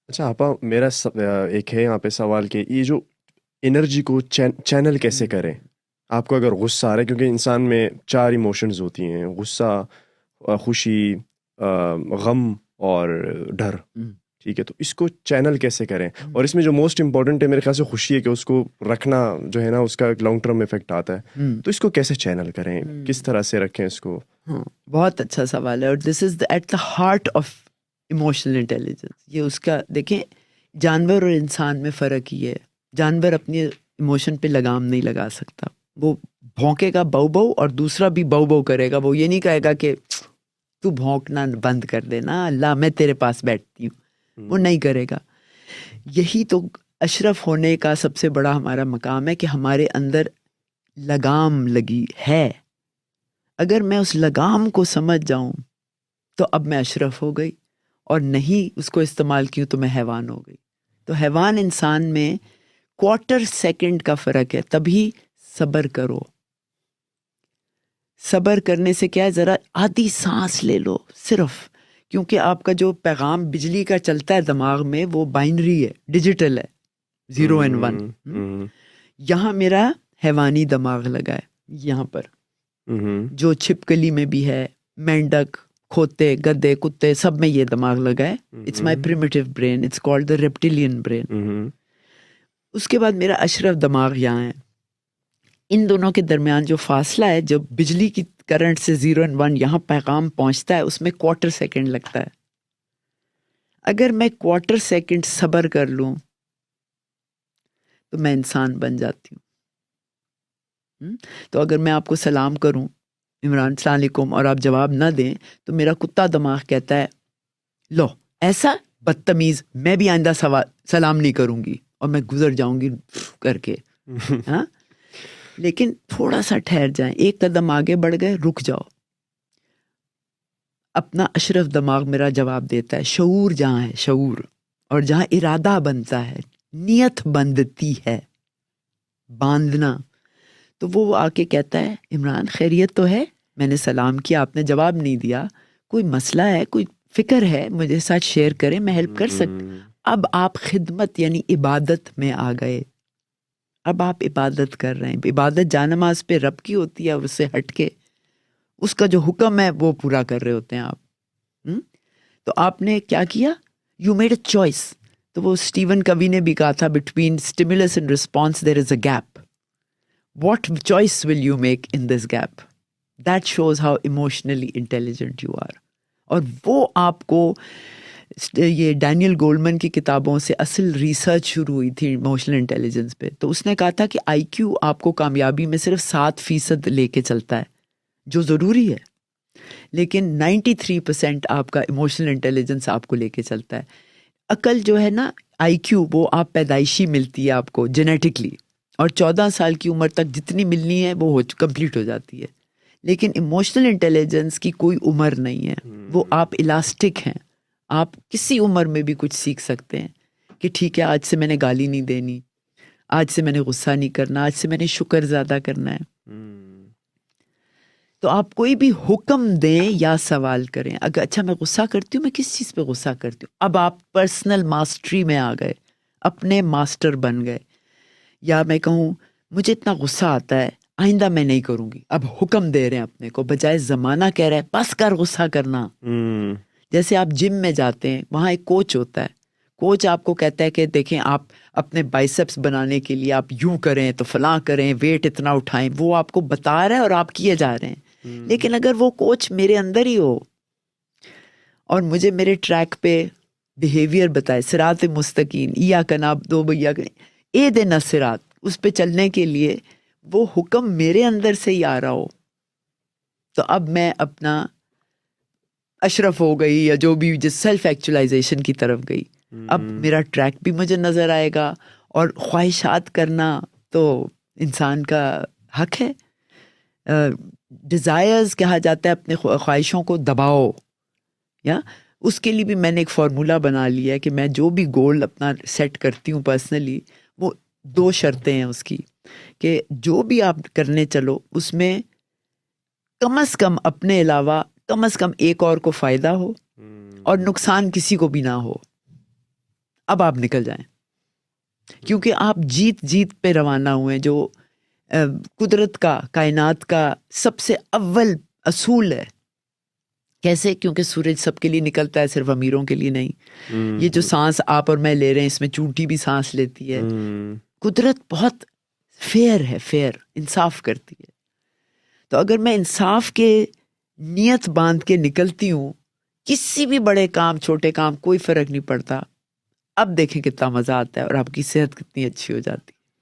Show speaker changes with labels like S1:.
S1: اچھا آپا، میرا ایک ہے یہاں پہ سوال کہ یہ جو انرجی کو چینل کیسے کریں؟ آپ کو اگر غصہ آ رہا ہے، کیونکہ انسان میں چار ایموشنز ہوتی ہیں: غصہ، خوشی، غم اور ڈر. ٹھیک ہے، تو اس کو چینل کیسے کریں؟ اور اس میں جو موسٹ امپورٹنٹ ہے میرے خیال سے خوشی ہے، کہ اس کو رکھنا جو ہے نا اس کا ایک لانگ ٹرم افیکٹ آتا ہے. تو اس کو کیسے چینل کریں، کس طرح سے رکھیں اس کو؟
S2: ہاں، بہت اچھا سوال ہے، اور this is at the heart of emotional intelligence. یہ اس کا دیکھیں، جانور اور انسان میں فرق یہ ہے، جانور اپنی ایموشن پہ لگام نہیں لگا سکتا. وہ بھونکے گا بو بو، اور دوسرا بھی بو بو کرے گا. وہ یہ نہیں کہے گا کہ تو بھونکنا بند کر دینا اللہ میں تیرے پاس بیٹھتی ہوں. وہ نہیں کرے گا. یہی تو اشرف ہونے کا سب سے بڑا ہمارا مقام ہے، کہ ہمارے اندر لگام لگی ہے. اگر میں اس لگام کو سمجھ جاؤں تو اب میں اشرف ہو گئی، اور نہیں اس کو استعمال کیوں تو میں حیوان ہو گئی. تو حیوان انسان میں کوارٹر سیکنڈ کا فرق ہے. تبھی صبر کرو. صبر کرنے سے کیا ہے، ذرا آدھی سانس لے لو صرف، کیونکہ آپ کا جو پیغام بجلی کا چلتا ہے دماغ میں وہ بائنری ہے، ڈیجیٹل ہے، 0 and 1. یہاں میرا حیوانی دماغ لگا ہے، یہاں پر جو چھپکلی میں بھی ہے، مینڈک، کھوتے، گدے، کتے، سب میں یہ دماغ لگا ہے. It's my primitive brain, it's called the reptilian brain. اس کے بعد میرا اشرف دماغ یہاں ہے. ان دونوں کے درمیان جو فاصلہ ہے، جو بجلی کی کرنٹ سے 0 and 1 یہاں پیغام پہنچتا ہے، اس میں کوارٹر سیکنڈ لگتا ہے. اگر میں کوارٹر سیکنڈ صبر کر لوں تو میں انسان بن جاتی ہوں. تو اگر میں آپ کو سلام کروں، عمران السلام علیکم، اور آپ جواب نہ دیں، تو میرا کتا دماغ کہتا ہے لو ایسا بدتمیز، میں بھی آئندہ سلام نہیں کروں گی، اور میں گزر جاؤں گی کر کے. ہاں، لیکن تھوڑا سا ٹھہر جائیں، ایک قدم آگے بڑھ گئے، رک جاؤ. اپنا اشرف دماغ میرا جواب دیتا ہے. شعور جہاں ہے، شعور، اور جہاں ارادہ بنتا ہے، نیت بندتی ہے، باندھنا، تو وہ آ کے کہتا ہے عمران خیریت تو ہے؟ میں نے سلام کیا، آپ نے جواب نہیں دیا، کوئی مسئلہ ہے، کوئی فکر ہے، مجھے ساتھ شیئر کریں، میں ہیلپ کر سکتا. اب آپ خدمت یعنی عبادت میں آ گئے. اب آپ عبادت کر رہے ہیں. عبادت جانماز پہ رب کی ہوتی ہے، اس سے ہٹ کے اس کا جو حکم ہے وہ پورا کر رہے ہوتے ہیں آپ. تو آپ نے کیا کیا؟ You made a choice. تو وہ اسٹیون کوی نے بھی کہا تھا، between stimulus and response there is a gap. What choice will you make in this gap? That shows how emotionally intelligent you are. اور وہ آپ کو یہ ڈینیل گولڈمن کی کتابوں سے اصل ریسرچ شروع ہوئی تھی ایموشنل انٹیلیجنس پہ. تو اس نے کہا تھا کہ آئی کیو آپ کو کامیابی میں صرف 7% لے کے چلتا ہے، جو ضروری ہے، لیکن 93% آپ کا ایموشنل انٹیلیجنس آپ کو لے کے چلتا ہے. عقل جو ہے نا، آئی کیو، وہ آپ پیدائشی ملتی ہے آپ کو جینیٹکلی، اور 14 سال کی عمر تک جتنی ملنی ہے وہ کمپلیٹ ہو جاتی ہے. لیکن ایموشنل انٹیلیجنس کی کوئی عمر نہیں ہے، وہ آپ الاسٹک ہیں. آپ کسی عمر میں بھی کچھ سیکھ سکتے ہیں کہ ٹھیک ہے، آج سے میں نے گالی نہیں دینی، آج سے میں نے غصہ نہیں کرنا، آج سے میں نے شکر زیادہ کرنا ہے. تو آپ کوئی بھی حکم دیں یا سوال کریں، اگر اچھا میں غصہ کرتی ہوں، میں کس چیز پہ غصہ کرتی ہوں، اب آپ پرسنل ماسٹری میں آ گئے، اپنے ماسٹر بن گئے. یا میں کہوں مجھے اتنا غصہ آتا ہے، آئندہ میں نہیں کروں گی، اب حکم دے رہے ہیں اپنے کو، بجائے زمانہ کہہ رہا ہے بس کر غصہ کرنا. جیسے آپ جم میں جاتے ہیں، وہاں ایک کوچ ہوتا ہے، کوچ آپ کو کہتا ہے کہ دیکھیں آپ اپنے بائسپس بنانے کے لیے آپ یوں کریں تو فلاں کریں، ویٹ اتنا اٹھائیں، وہ آپ کو بتا رہا ہے اور آپ کیے جا رہے ہیں. لیکن اگر وہ کوچ میرے اندر ہی ہو اور مجھے میرے ٹریک پہ بیہیویئر بتائے، صراط مستقیم، ایاک نعبد و ایاک اہدنا الصراط، اس پہ چلنے کے لیے وہ حکم میرے اندر سے ہی آ رہا ہو، تو اب میں اپنا اشرف ہو گئی، یا جو بھی جس سیلف ایکچولائزیشن کی طرف گئی. اب میرا ٹریک بھی مجھے نظر آئے گا، اور خواہشات کرنا تو انسان کا حق ہے. ڈیزائرز کہا جاتا ہے، اپنے خواہشوں کو دباؤ. یا اس کے لیے بھی میں نے ایک فارمولا بنا لیا ہے کہ میں جو بھی گول اپنا سیٹ کرتی ہوں پرسنلی، وہ 2 شرطیں ہیں اس کی، کہ جو بھی آپ کرنے چلو اس میں کم از کم اپنے علاوہ کم از کم ایک اور کو فائدہ ہو، اور نقصان کسی کو بھی نہ ہو. اب آپ نکل جائیں، کیونکہ آپ جیت جیت پہ روانہ ہوئے ہیں، جو قدرت کا، کائنات کا سب سے اول اصول ہے. کیسے؟ کیونکہ سورج سب کے لیے نکلتا ہے، صرف امیروں کے لیے نہیں. یہ جو سانس آپ اور میں لے رہے ہیں، اس میں چونٹی بھی سانس لیتی ہے. قدرت بہت فیئر ہے، فیئر، انصاف کرتی ہے. تو اگر میں انصاف کے نیت باندھ کے نکلتی ہوں، کسی بھی بڑے کام چھوٹے کام کوئی فرق نہیں پڑتا. اب دیکھیں کتنا مزہ آتا ہے اور آپ کی صحت کتنی اچھی ہو جاتی ہے.